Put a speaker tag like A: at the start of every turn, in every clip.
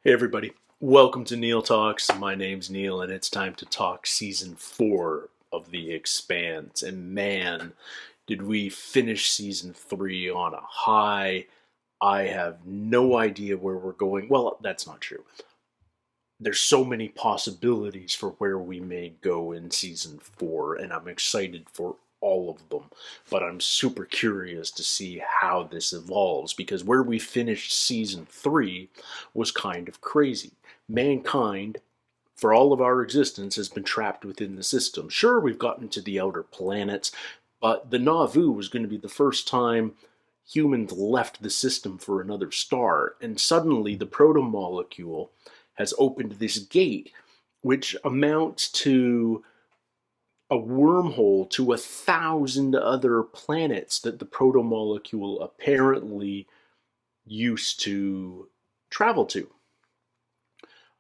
A: Hey everybody, welcome to Neil Talks. My name's Neil and it's time to talk season 4 of The Expanse. And man, did we finish season 3 on a high. I have no idea where we're going. Well, that's not true. There's so many possibilities for where we may go in season 4 and I'm excited for all of them, but I'm super curious to see how this evolves because where we finished season 3 was kind of crazy. Mankind, for all of our existence, has been trapped within the system. Sure, we've gotten to the outer planets, but the Nauvoo was going to be the first time humans left the system for another star, and suddenly the proto-molecule has opened this gate, which amounts to a wormhole to 1,000 other planets that the proto-molecule apparently used to travel to.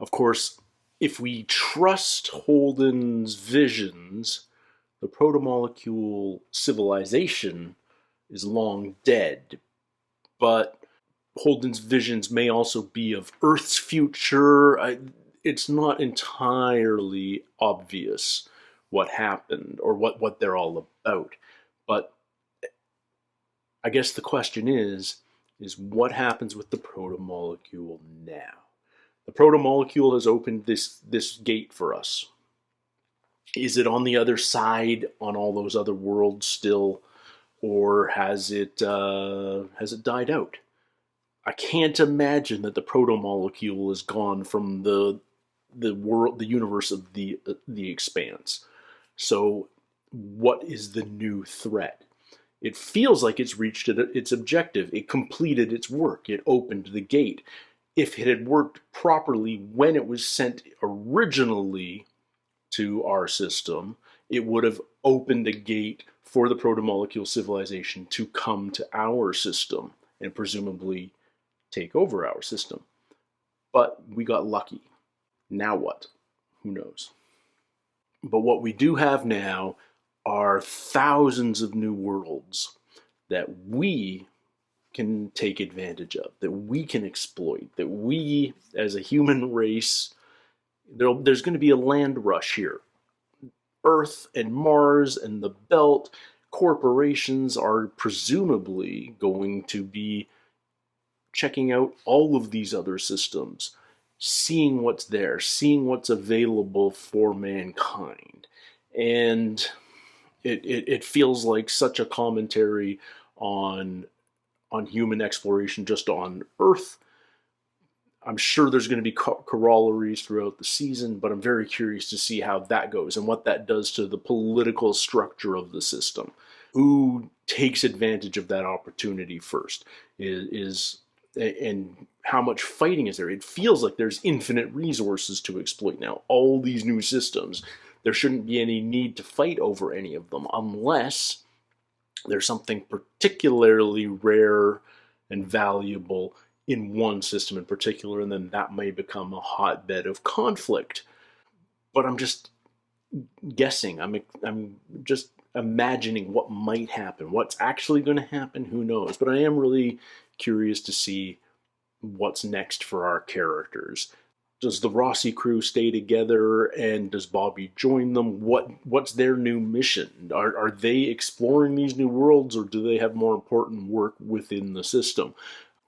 A: Of course, if we trust Holden's visions, the proto-molecule civilization is long dead, but Holden's visions may also be of Earth's future. It's not entirely obvious what happened or what they're all about. But I guess the question is what happens with the proto-molecule now? The proto-molecule has opened this gate for us. Is it on the other side on all those other worlds still, or has it died out? I can't imagine that the proto-molecule is gone from the world, the universe of the Expanse. So, what is the new threat? It feels like it's reached its objective. It completed its work. It opened the gate. If it had worked properly when it was sent originally to our system, it would have opened a gate for the proto-molecule civilization to come to our system and presumably take over our system. But we got lucky. Now what? Who knows? But what we do have now are thousands of new worlds that we can take advantage of, that we can exploit, that we, as a human race, there's going to be a land rush here. Earth and Mars and the Belt corporations are presumably going to be checking out all of these other systems, seeing what's there, seeing what's available for mankind. And it feels like such a commentary on human exploration just on Earth. I'm sure there's going to be corollaries throughout the season, but I'm very curious to see how that goes and what that does to the political structure of the system. Who takes advantage of that opportunity first and how much fighting is there? It feels like there's infinite resources to exploit now. All these new systems, there shouldn't be any need to fight over any of them unless there's something particularly rare and valuable in one system in particular, and then that may become a hotbed of conflict. But I'm just guessing. I'm just imagining what might happen. What's actually going to happen, who knows? But I am really curious to see what's next for our characters. Does the Rossi crew stay together, and does Bobby join them? What's their new mission? Are they exploring these new worlds, or do they have more important work within the system?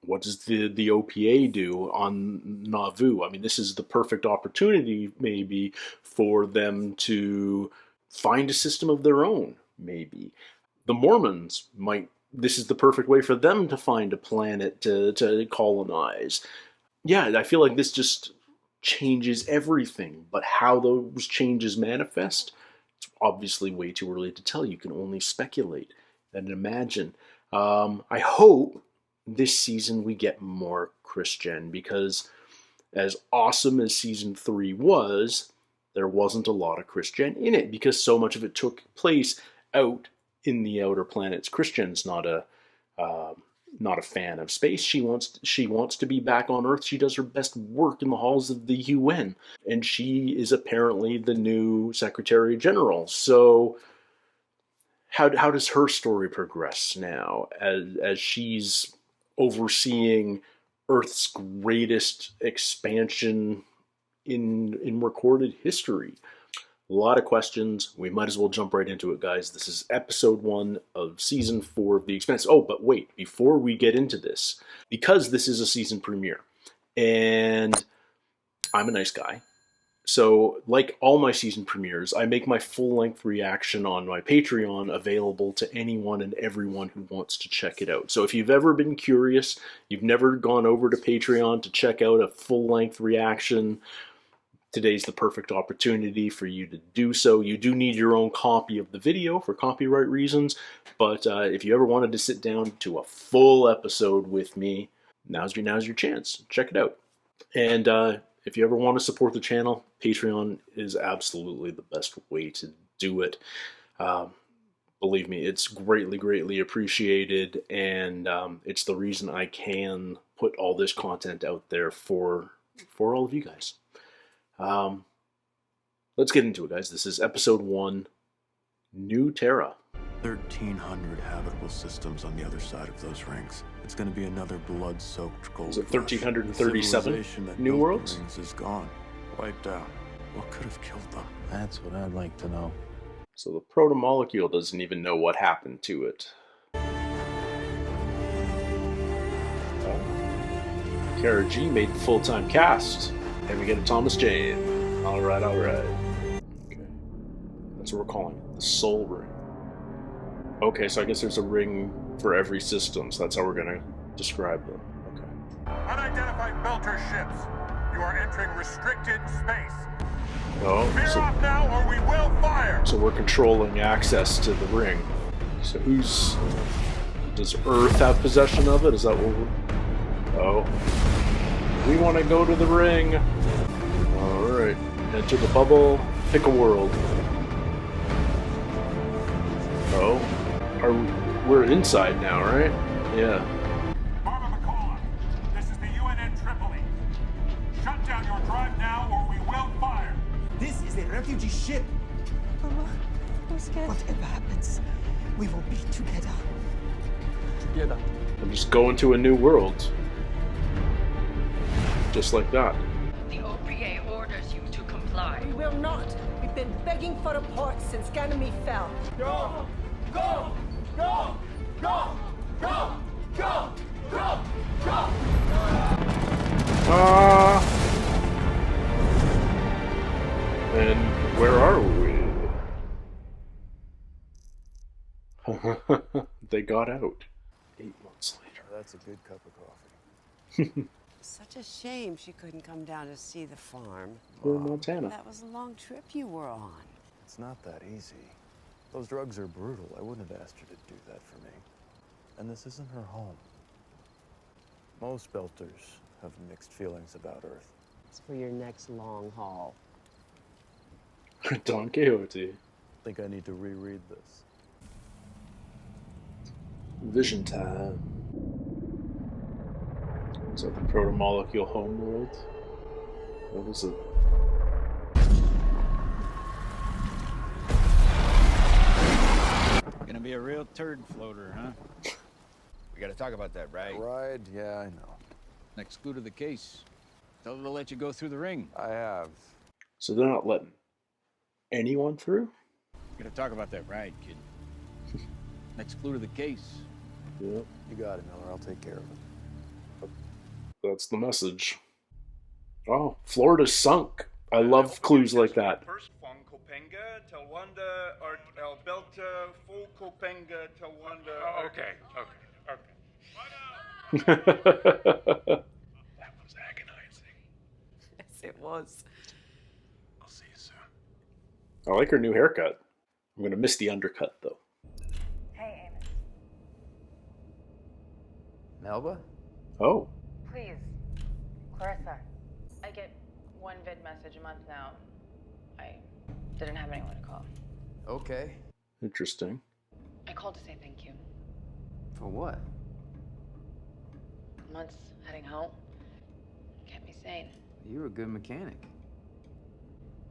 A: What does the OPA do on Nauvoo? I mean, this is the perfect opportunity, maybe, for them to find a system of their own, maybe. The Mormons might, this is the perfect way for them to find a planet to colonize. Yeah, I feel like this just changes everything, but how those changes manifest, it's obviously way too early to tell. You can only speculate and imagine. I hope this season we get more Christian, because as awesome as season 3 was, there wasn't a lot of Christian in it because so much of it took place out in the outer planets. Christian's not a fan of space. She wants to be back on Earth. She does her best work in the halls of the UN, and she is apparently the new Secretary General. So how does her story progress now as she's overseeing Earth's greatest expansion in recorded history. A lot of questions. We might as well jump right into it, guys. This is episode 1 of season 4 of The Expanse. Oh, but wait, before we get into this, because this is a season premiere, and I'm a nice guy, so like all my season premieres, I make my full-length reaction on my Patreon available to anyone and everyone who wants to check it out. So if you've ever been curious, you've never gone over to Patreon to check out a full-length reaction, today's the perfect opportunity for you to do so. You do need your own copy of the video for copyright reasons, but if you ever wanted to sit down to a full episode with me, now's your chance. Check it out. And if you ever want to support the channel, Patreon is absolutely the best way to do it. Believe me, it's greatly appreciated, and it's the reason I can put all this content out there for all of you guys. Let's get into it, guys. This is episode 1, New Terra.
B: 1,300 habitable systems on the other side of those rings. It's going to be another blood-soaked gold
A: Is it
B: rush.
A: 1,337 new worlds?
B: The rings is gone, wiped out. What could have killed them?
C: That's what I'd like to know.
A: So the proto-molecule doesn't even know what happened to it. Kara G made the full-time cast. And we get a Thomas Jane. Alright. Okay. That's what we're calling it. The Soul Ring. Okay, so I guess there's a ring for every system, so that's how we're gonna describe them. Okay.
D: Unidentified Belter ships. You are entering restricted space.
A: Oh,
D: Veer off now or we will fire!
A: so we're controlling access to the ring. So does Earth have possession of it? Is that what we're... Oh. We want to go to the ring. Alright. Enter the bubble. Pick a world. Oh. We're inside now, right? Yeah.
D: Barbara McCall, this is the UNN Tripoli. Shut down your drive now or we will fire!
E: This is a refugee ship.
F: Mama, I'm scared.
E: Whatever happens, we will be together.
B: Together.
A: I'm just going to a new world. Just like that.
G: The OPA orders you to comply.
F: We will not. We've been begging for a port since Ganymede fell.
E: Go! Go! Go! Go! Go! Go! Go! Go!
A: And where are we? They got out 8 months later.
B: That's a good cup of coffee.
H: Such a shame she couldn't come down to see the farm.
A: We're in Montana.
H: That was a long trip you were on.
B: It's not that easy. Those drugs are brutal. I wouldn't have asked her to do that for me. And this isn't her home. Most Belters have mixed feelings about Earth.
H: It's for your next long haul.
A: Don Quixote.
B: I think I need to reread this.
A: Vision time. Is that the proto-molecule homeworld? What is it?
C: Gonna be a real turd floater, huh? We gotta talk about that, right?
B: Right, yeah, I know.
C: Next clue to the case. Tell her to let you go through the ring.
B: I have.
A: So they're not letting anyone through?
C: We gotta talk about that, right, kid? Next clue to the case.
A: Yep,
B: You got it, Miller. I'll take care of it.
A: that's the message. Oh, Florida's sunk. I love clues like that.
I: First von Kopenga, Tawanda, or Belta, full Kopenga, Tawanda. Oh, okay.
A: That was agonizing.
H: Yes, it was.
B: I'll see you soon.
A: I like her new haircut. I'm gonna miss the undercut though.
J: Hey, Amos.
B: Melba?
A: Oh.
J: Please. Clarissa. I get one vid message a month now. I didn't have anyone to call.
B: Okay.
A: Interesting.
J: I called to say thank you.
B: For what?
J: Months heading home. Kept me sane.
B: You're a good mechanic.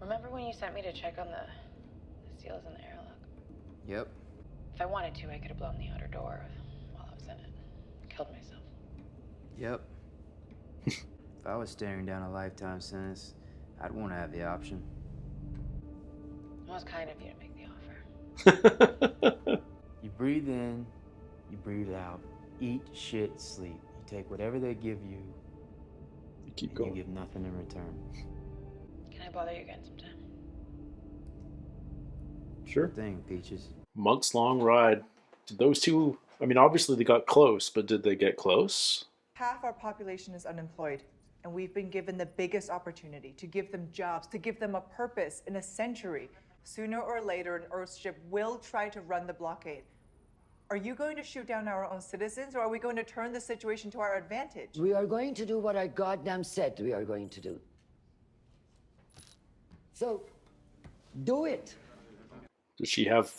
J: Remember when you sent me to check on the seals in the airlock?
B: Yep.
J: If I wanted to, I could have blown the outer door while I was in it. Killed myself.
B: Yep.
K: If I was staring down a lifetime sentence, I'd want to have the option.
J: It was kind of you to make the offer.
K: You breathe in, you breathe out. Eat, shit, sleep. You take whatever they give you,
A: You keep
K: and
A: going.
K: you give nothing in return.
J: Can I bother you again sometime?
A: Sure.
K: Thing, Peaches.
A: Months-long ride. Those two, I mean, obviously they got close, but did they get close?
L: Half our population is unemployed, and we've been given the biggest opportunity to give them jobs, to give them a purpose in a century. Sooner or later, an Earthship will try to run the blockade. Are you going to shoot down our own citizens, or are we going to turn the situation to our advantage?
M: We are going to do what I goddamn said we are going to do. So, do it.
A: Does she have...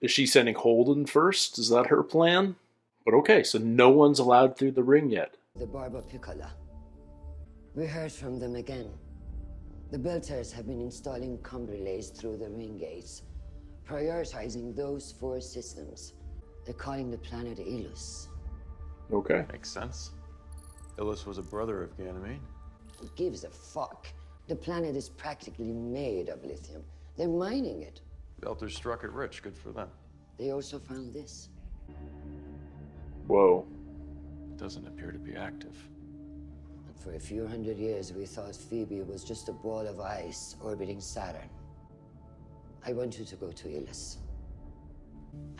A: Is she sending Holden first? Is that her plan? But okay, so no one's allowed through the ring yet.
M: The Barba Piccola. We heard from them again. The Belters have been installing comm relays through the ring gates, prioritizing those 4 systems. They're calling the planet Ilus.
A: Okay.
B: Makes sense. Ilus was a brother of Ganymede.
M: Who gives a fuck? The planet is practically made of lithium. They're mining it.
B: Belters struck it rich. Good for them.
M: They also found this.
A: Whoa.
B: It doesn't appear to be active.
M: For a few hundred years, we thought Phoebe was just a ball of ice orbiting Saturn. I want you to go to Ilus.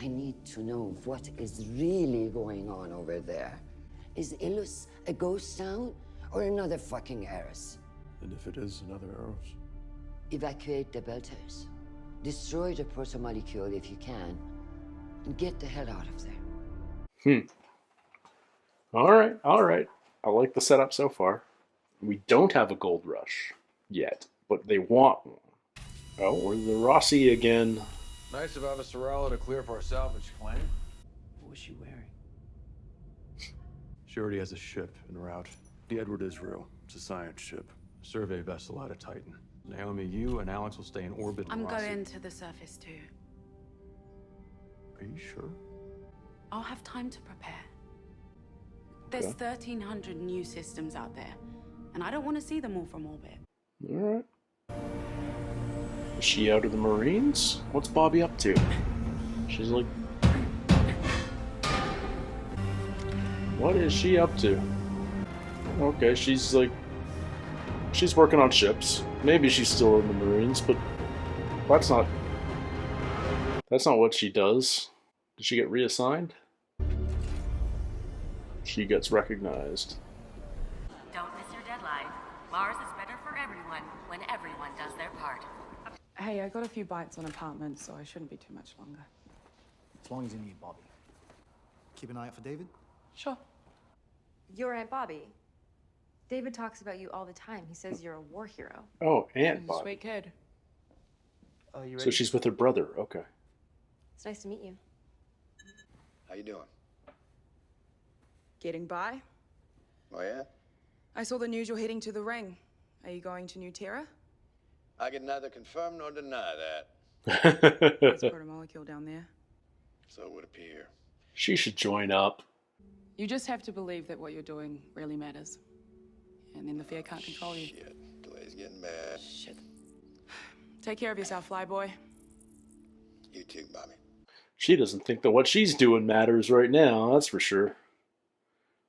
M: I need to know what is really going on over there. Is Ilus a ghost town or another fucking Eris?
B: And if it is another Eros?
M: Evacuate the Belters. Destroy the protomolecule if you can, and get the hell out of there.
A: Alright. I like the setup so far. We don't have a gold rush yet, but they want one. Oh, we're the Rossi again.
B: Nice of Avasarala to clear up our salvage claim.
K: What was she wearing?
B: She already has a ship en route. The Edward Israel. It's a science ship. A survey vessel out of Titan. Naomi, you and Alex will stay in orbit.
H: I'm
B: Rossi.
H: going to the surface too.
B: Are you sure?
H: I'll have time to prepare. There's 1,300 new systems out there, and I don't want to see them all from orbit.
A: Alright. Is she out of the Marines? What's Bobby up to? She's like... What is she up to? Okay, she's like... She's working on ships. Maybe she's still in the Marines, but... That's not what she does. Did she get reassigned? She gets recognized.
N: Don't miss your deadline. Mars is better for everyone when everyone does their part.
O: Hey, I got a few bites on apartments, so I shouldn't be too much longer.
E: As long as you need Bobby. Keep an eye out for David?
O: Sure.
P: Your Aunt Bobby. David talks about you all the time. He says you're a war hero.
A: Oh, Aunt Bobby.
O: Sweet kid.
K: Oh, you ready?
A: So she's with her brother, okay.
P: It's nice to meet you.
Q: How you doing?
O: Getting by?
Q: Oh, yeah?
O: I saw the news you're heading to the ring. Are you going to New Terra?
Q: I can neither confirm nor deny that.
O: There's a molecule down there.
Q: So it would appear.
A: She should join up.
O: You just have to believe that what you're doing really matters. And then the fear can't control you.
Q: Shit. Delay's getting bad.
O: Shit. Take care of yourself, flyboy.
Q: You too, Bobby.
A: She doesn't think that what she's doing matters right now, that's for sure.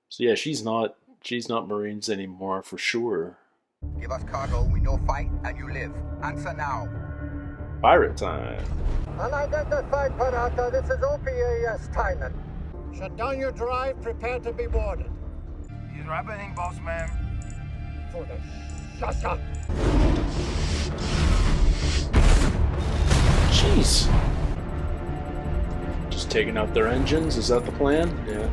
A: So yeah, she's not Marines anymore for sure.
R: Give us cargo, we no fight, and you live. Answer now.
A: Pirate time.
S: Unidentified Parata, this is OPAS Thailand. Shut down your drive, prepare to be boarded.
R: He's happening, boss man.
S: For the shasha.
A: Jeez. Just taking out their engines, is that the plan? Yeah.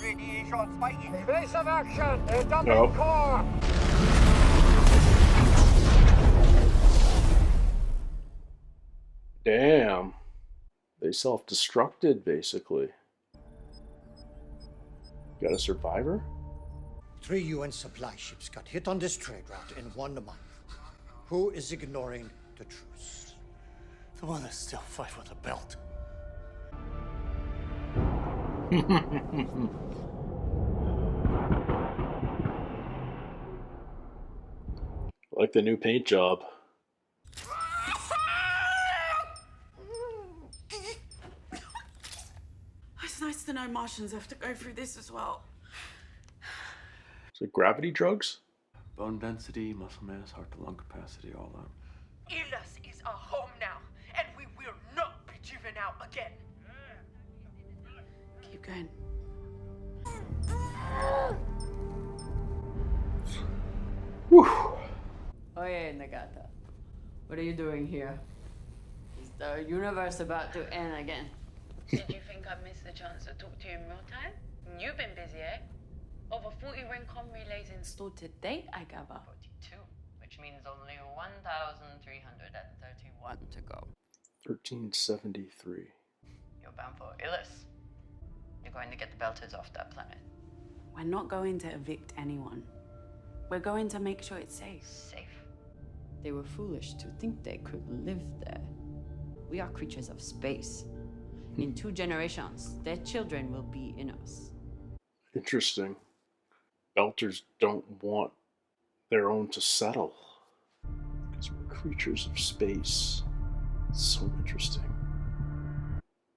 S: Radiation spiking. Evasive action, they're dumping core.
A: Damn. They self-destructed, basically. Got a survivor?
S: 3 UN supply ships got hit on this trade route in 1 month. Who is ignoring the truce?
E: The one that still fight for the belt.
A: like the new paint job.
H: It's nice to know Martians have to go through this as well.
A: Is it gravity drugs?
B: Bone density, muscle mass, heart to lung capacity, all that.
G: Ilus is our home now, and we will not be driven out again.
H: Keep going.
A: Whew.
T: Oye, Nagata. What are you doing here? Is the universe about to end again?
J: Did you think I missed the chance to talk to you in real time? You've been busy, eh? Over 40 Rincon relays
H: Installed to date, I gather.
T: 42, which means only 1,331 to go.
A: 1373.
T: You're bound for Illis. You're going to get the Belters off that planet.
H: We're not going to evict anyone. We're going to make sure it's safe.
T: Safe? They were foolish to think they could live there. We are creatures of space. In 2 generations, their children will be in us.
A: Interesting. Belters don't want their own to settle. Because we're creatures of space. So interesting.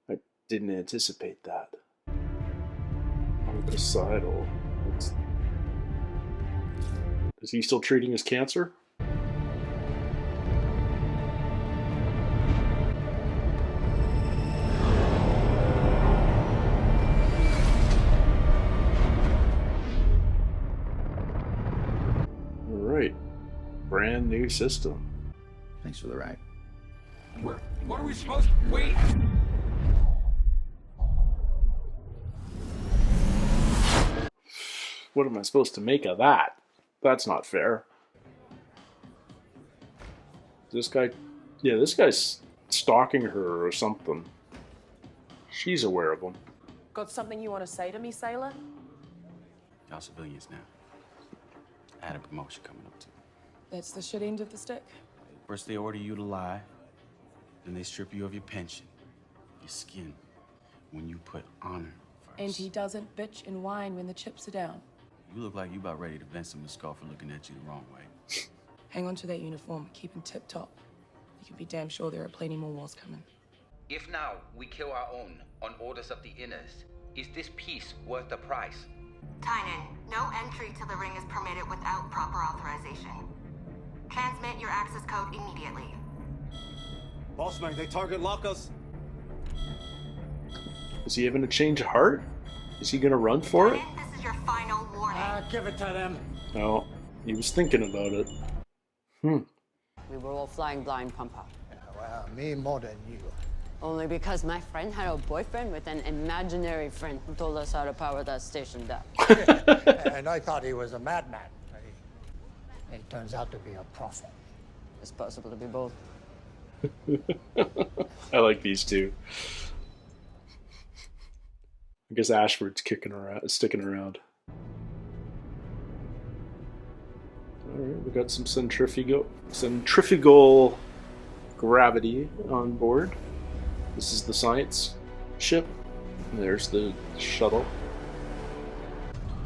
A: I didn't anticipate that. Homicidal. Is he still treating his cancer? Alright. Brand new system.
C: Thanks for the ride.
D: What are we supposed to wait?
A: What am I supposed to make of that? That's not fair. This guy... Yeah, this guy's stalking her or something. She's aware of him.
U: Got something you want to say to me, sailor?
C: Y'all civilians now. I had a promotion coming up too.
O: That's the shit end of the stick.
C: First they order you to lie, then they strip you of your pension, your skin, when you put honor first.
O: And he doesn't bitch and whine when the chips are down.
C: You look like you about ready to vent some skull for looking at you the wrong way.
O: Hang on to that uniform, keep him tip-top. You can be damn sure there are plenty more wars coming.
R: If now we kill our own on orders of the Inners, is this peace worth the price?
N: Tynan, no entry to the ring is permitted without proper authorization. Transmit your access code immediately.
V: Bossman, they target lock us.
A: Is he having a change of heart? Is he gonna run for it?
N: This is your final warning.
V: Give it to them.
A: No, he was thinking about it.
T: We were all flying blind, Pampa.
S: Well, me more than you.
T: Only because my friend had a boyfriend with an imaginary friend who told us how to power that station down.
S: And I thought he was a madman. He turns out to be a prophet.
T: It's possible to be both.
A: I like these two. I guess Ashford's sticking around. Alright, we got some centrifugal gravity on board. This is the science ship. And there's the shuttle.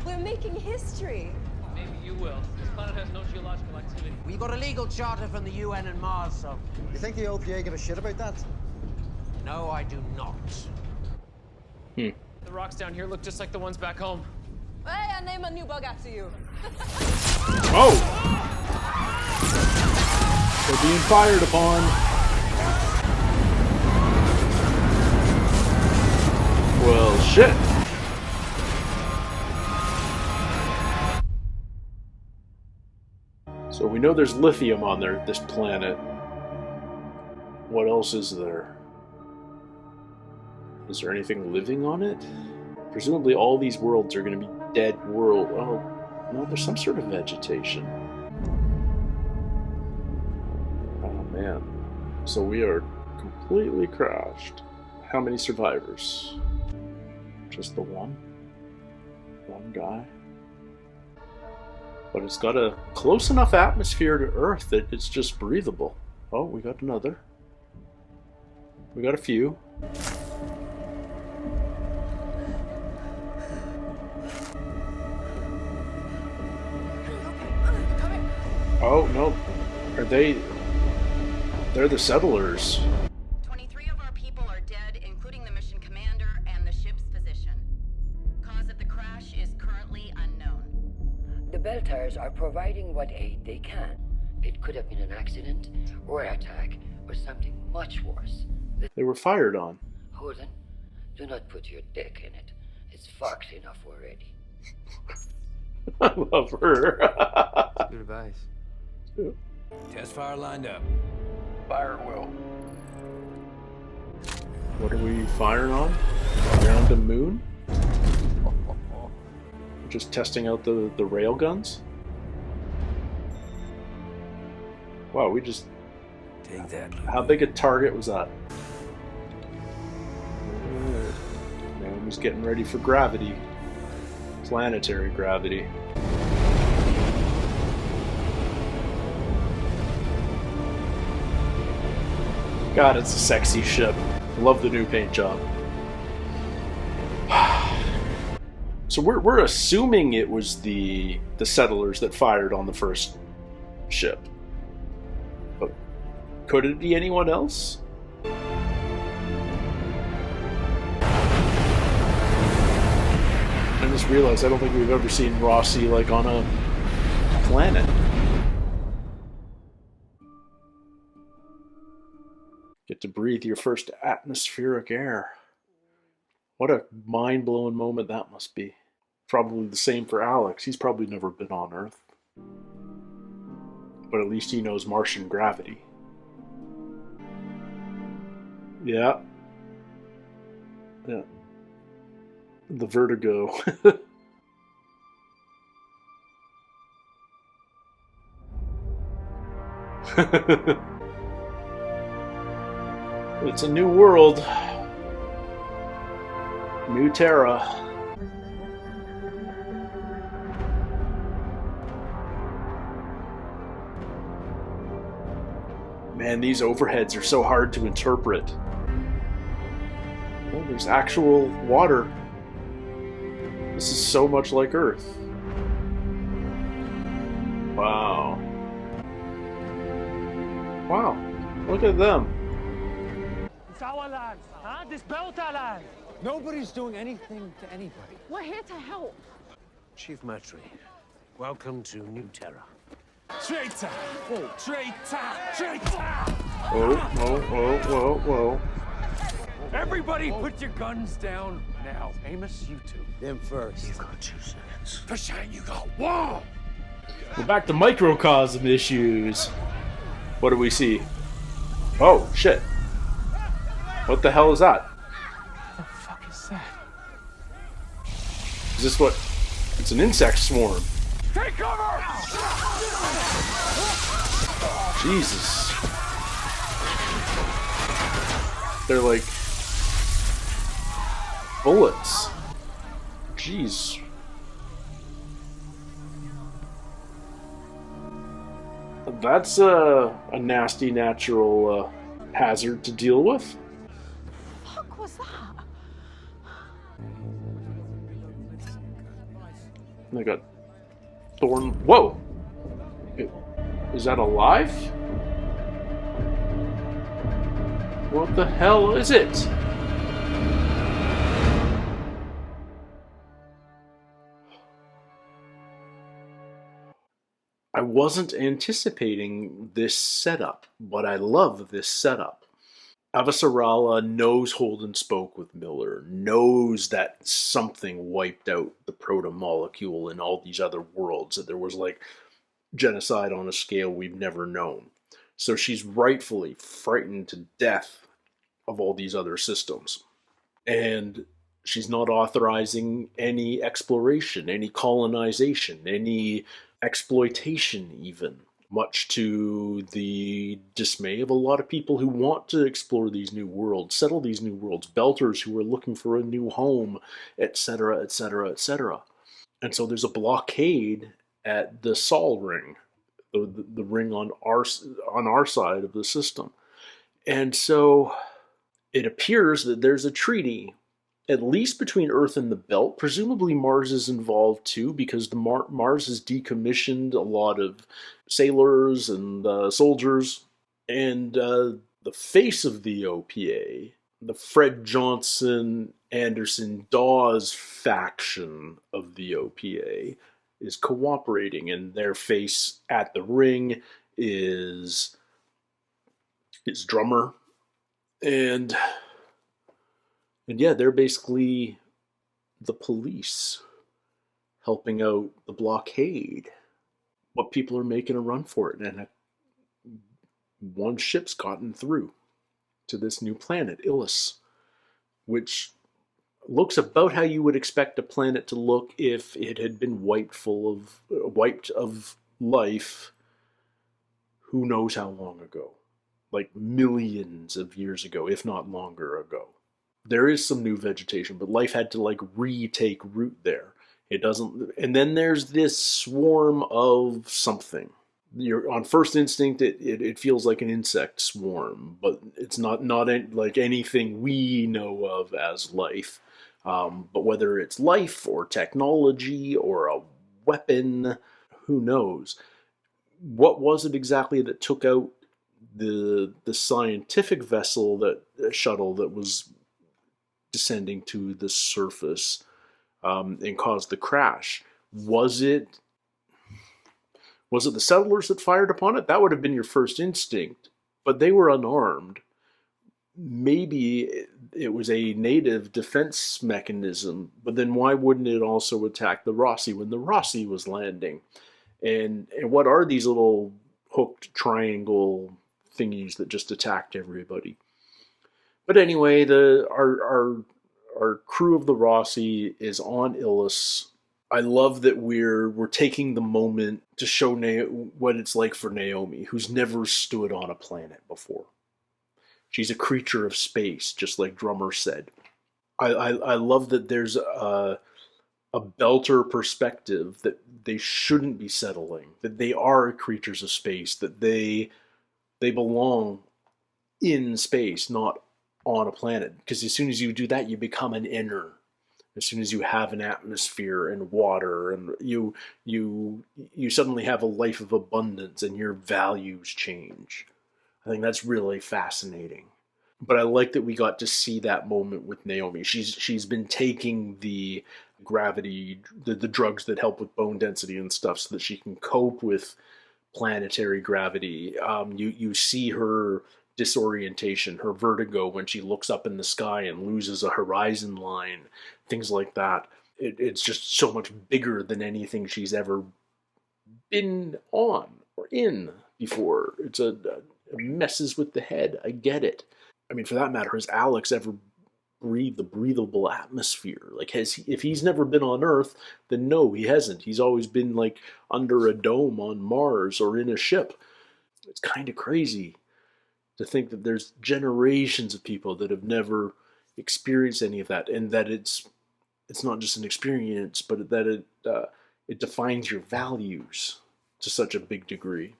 P: We're making history.
W: Maybe you will. This planet has no geological activity.
X: We got a legal charter from the UN and Mars, so...
V: You think the OPA give a shit about that?
X: No, I do not.
W: The rocks down here look just like the ones back home.
P: Hey, I name a new bug after you.
A: Oh! They're being fired upon. Well, shit. So we know there's lithium on this planet. What else is there? Is there anything living on it? Presumably all these worlds are going to be dead world. Oh, no, there's some sort of vegetation. Oh, man. So we are completely crashed. How many survivors? Just the one? One guy? But it's got a close enough atmosphere to Earth that it's just breathable. Oh, we got another. We got a few. Oh, no. Are they... They're the settlers.
F: 23 of our people are dead, including the mission commander and the ship's physician. Cause of the crash is currently unknown.
I: The Beltars are providing what aid they can. It could have been an accident, or an attack, or something much worse.
A: They were fired on.
I: Holden, do not put your dick in it. It's fucked enough already.
A: I love her.
K: Good advice.
L: Test fire lined up.
Q: Fire at will.
A: What are we firing on? Around the moon? Just testing out the rail guns? Wow, we just...
L: Take that.
A: How big a target was that? Man was getting ready for gravity. Planetary gravity. God, it's a sexy ship. Love the new paint job. So we're assuming it was the settlers that fired on the first ship. But could it be anyone else? I just realized I don't think we've ever seen Rossi like on a planet. Get to breathe your first atmospheric air. What a mind-blowing moment that must be. Probably the same for Alex. He's probably never been on Earth. But at least he knows Martian gravity. Yeah. Yeah. The vertigo. It's a new world. New Terra. Man, these overheads are so hard to interpret. Oh, there's actual water. This is so much like Earth. Wow. Wow. Look at them.
V: It's our land, huh? This Belter land. Nobody's doing anything to anybody.
U: We're here to help.
X: Chief Matry, welcome to New Terra.
V: Traitor! Whoa. Traitor! Traitor!
A: Whoa, whoa, whoa, whoa, whoa.
V: Everybody put your guns down now. Amos, you two.
X: Them first. You got 2 seconds.
V: For shame, you got 1.
A: We're back to microcosm issues. What do we see? Oh, shit. What the hell is that?
V: What the fuck is that?
A: Is this what? It's an insect swarm.
V: Take cover!
A: Jesus. They're like bullets. Jeez. That's a nasty natural hazard to deal with.
U: Fuck was that?
A: They got thorn. Whoa! Is that alive? What the hell is it? I wasn't anticipating this setup, but I love this setup. Avasarala knows Holden spoke with Miller, knows that something wiped out the proto-molecule in all these other worlds, that there was like genocide on a scale we've never known. So she's rightfully frightened to death of all these other systems. And she's not authorizing any exploration, any colonization, any exploitation even, much to the dismay of a lot of people who want to explore these new worlds, settle these new worlds, belters who are looking for a new home, etc., etc., etc. And so there's a blockade at the Sol ring, the ring on our side of the system. And so it appears that there's a treaty at least between Earth and the Belt. Presumably Mars is involved too, because Mars has decommissioned a lot of sailors and soldiers. And the face of the OPA, the Fred Johnson, Anderson, Dawes faction of the OPA, is cooperating, and their face at the ring is Drummer. And yeah, they're basically the police helping out the blockade. But people are making a run for it, and one ship's gotten through to this new planet, Ilus, which looks about how you would expect a planet to look if it had been wiped of life who knows how long ago. Like millions of years ago, if not longer ago. There is some new vegetation, but life had to like retake root there. It doesn't, and then there's this swarm of something. You're on first instinct, it feels like an insect swarm, but it's not like anything we know of as life. But whether it's life or technology or a weapon, who knows? What was it exactly that took out the scientific vessel, that shuttle that was descending to the surface and caused the crash? Was it the settlers that fired upon it? That would have been your first instinct, but they were unarmed. Maybe it was a native defense mechanism, but then why wouldn't it also attack the Rossi when the Rossi was landing? And what are these little hooked triangle thingies that just attacked everybody? But anyway, our crew of the Rossi is on Ilus. I love that we're taking the moment to show what it's like for Naomi, who's never stood on a planet before. She's a creature of space, just like Drummer said. I love that there's a Belter perspective that they shouldn't be settling, that they are creatures of space, that they belong in space, not on a planet. Because as soon as you do that, you become an inner. As soon as you have an atmosphere and water, and you suddenly have a life of abundance, and your values change. I think that's really fascinating. But I like that we got to see that moment with Naomi. She's been taking the gravity, the drugs that help with bone density and stuff, so that she can cope with planetary gravity. You see her disorientation, her vertigo when she looks up in the sky and loses a horizon line, things like that. It's just so much bigger than anything she's ever been on or in before. It messes with the head. I get it. I mean, for that matter, has Alex ever breathed a breathable atmosphere? Like, if he's never been on Earth, then no, he hasn't. He's always been like under a dome on Mars or in a ship. It's kind of crazy to think that there's generations of people that have never experienced any of that, and that it's not just an experience, but that it defines your values to such a big degree.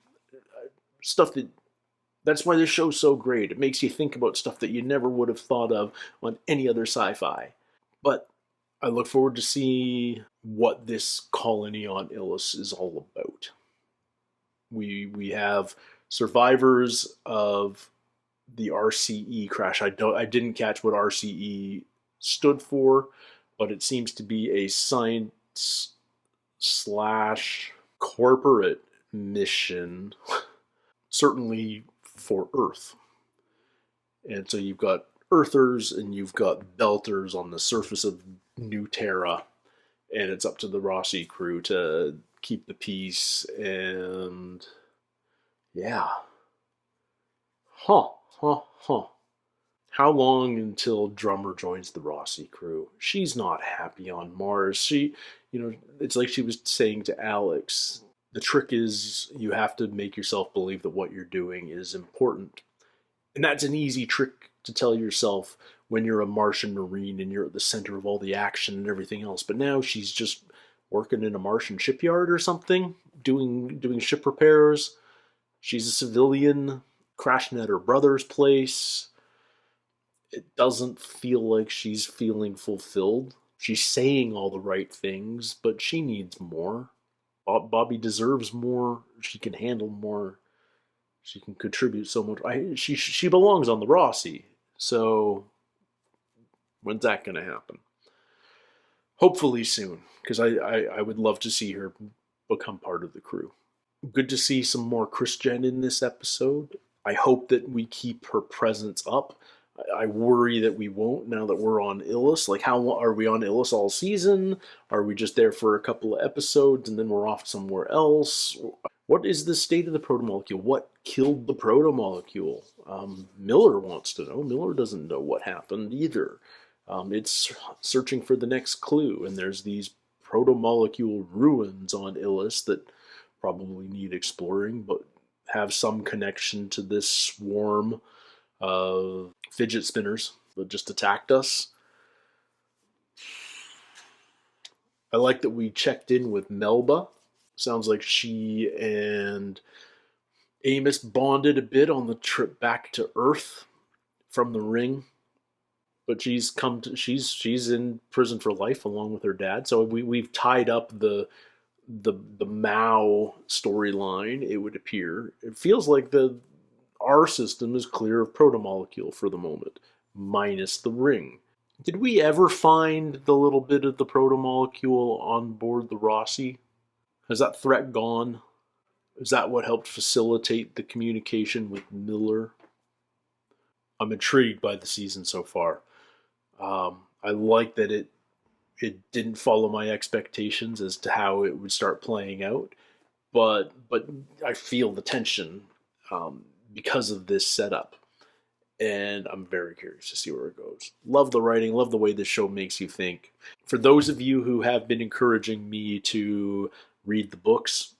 A: Stuff that's why this show's so great. It makes you think about stuff that you never would have thought of on any other sci-fi. But I look forward to see what this colony on Ilus is all about. We have survivors of the RCE crash. I didn't catch what RCE stood for, but it seems to be a science / corporate mission, certainly for Earth. And so you've got Earthers and you've got Belters on the surface of New Terra, and it's up to the Rossi crew to keep the peace. And yeah. Huh. How long until Drummer joins the Rossi crew? She's not happy on Mars. It's like she was saying to Alex, the trick is you have to make yourself believe that what you're doing is important. And that's an easy trick to tell yourself when you're a Martian Marine and you're at the center of all the action and everything else. But now she's just working in a Martian shipyard or something, doing ship repairs. She's a civilian, crashing at her brother's place. it doesn't feel like she's feeling fulfilled. She's saying all the right things, but she needs more. Bobby deserves more. She can handle more. She can contribute so much. She belongs on the Rossi. So when's that going to happen? Hopefully soon, because I would love to see her become part of the crew. Good to see some more Chrisjen in this episode. I hope that we keep her presence up. I worry that we won't now that we're on Ilus. Like, how are we on Ilus all season? Are we just there for a couple of episodes and then we're off somewhere else? What is the state of the protomolecule? What killed the protomolecule? Miller wants to know. Miller doesn't know what happened either. It's searching for the next clue, and there's these protomolecule ruins on Ilus that probably need exploring, but have some connection to this swarm of fidget spinners that just attacked us. I like that we checked in with Melba. Sounds like she and Amos bonded a bit on the trip back to Earth from the ring. But she's in prison for life along with her dad. So we've tied up the Mao storyline. It would appear. It feels like our system is clear of protomolecule for the moment, minus the ring. Did we ever find the little bit of the protomolecule on board the Rossi? Has that threat gone? Is that what helped facilitate the communication with Miller? I'm intrigued by the season so far. I like that it didn't follow my expectations as to how it would start playing out, but I feel the tension because of this setup, and I'm very curious to see where it goes. Love the writing, love the way this show makes you think. For those of you who have been encouraging me to read the books,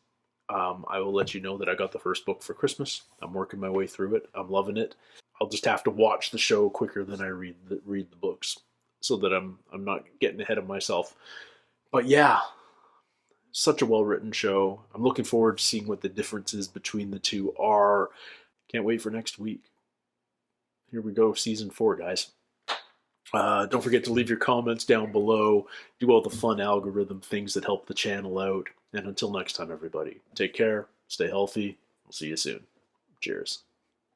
A: I will let you know that I got the first book for Christmas. I'm working my way through it. I'm loving it. I'll just have to watch the show quicker than I read the books, so that I'm not getting ahead of myself. But yeah, such a well-written show. I'm looking forward to seeing what the differences between the two are. Can't wait for next week. Here we go, season 4, guys. Don't forget to leave your comments down below. Do all the fun algorithm things that help the channel out. And until next time, everybody, take care, stay healthy. We'll see you soon. Cheers.